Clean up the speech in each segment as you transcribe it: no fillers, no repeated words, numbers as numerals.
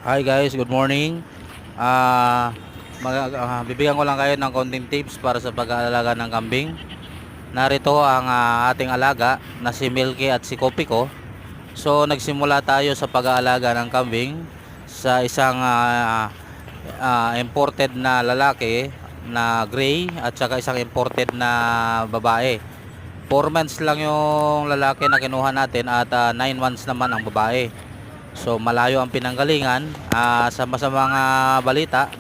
Hi guys, good morning. Bibigyan ko lang kayo ng konting tips para sa pag-aalaga ng kambing. Narito ang ating alaga na si Milky at si Kopi ko. So nagsimula tayo sa pag-aalaga ng kambing sa isang imported na lalaki na gray at saka isang imported na babae. 4 months lang yung lalaki na kinuha natin at 9 months naman ang babae. So malayo ang pinanggalingan. Sa mga balita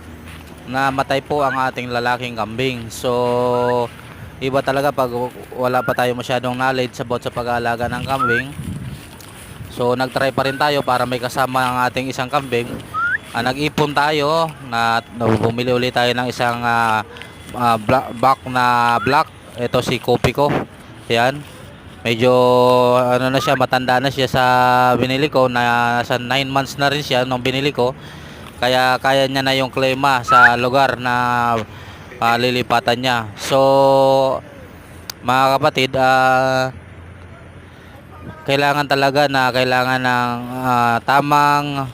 na matay po ang ating lalaking kambing. So iba talaga pag wala pa tayo masyadong knowledge about sa pag-aalaga ng kambing. So nagtry pa rin tayo para may kasama ang ating isang kambing. Nag-ipon tayo na bumili ulit tayo ng isang black. Ito si Kopi ko. Yan. Medyo ano na siya, matanda na siya sa binili ko, na sa 9 months na rin siya nung binili ko. Kaya kaya niya na yung klima sa lugar na lilipatan niya. So mga kapatid, kailangan ng tamang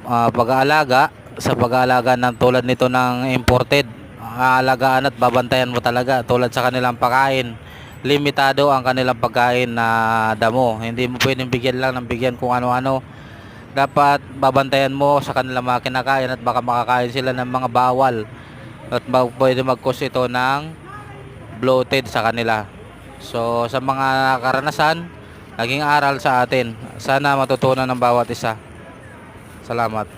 pag-aalaga sa pag-aalaga ng tulad nito ng imported. Aalagaan at babantayan mo talaga tulad sa kanilang pagkain. Limitado ang kanilang pagkain na damo. Hindi mo pwedeng bigyan lang ng bigyan kung ano-ano. Dapat babantayan mo sa kanilang mga kinakain at baka makakain sila ng mga bawal at pwede mag-cause ito ng bloated sa kanila. So sa mga karanasan, naging aral sa atin. Sana matutunan ng bawat isa. Salamat.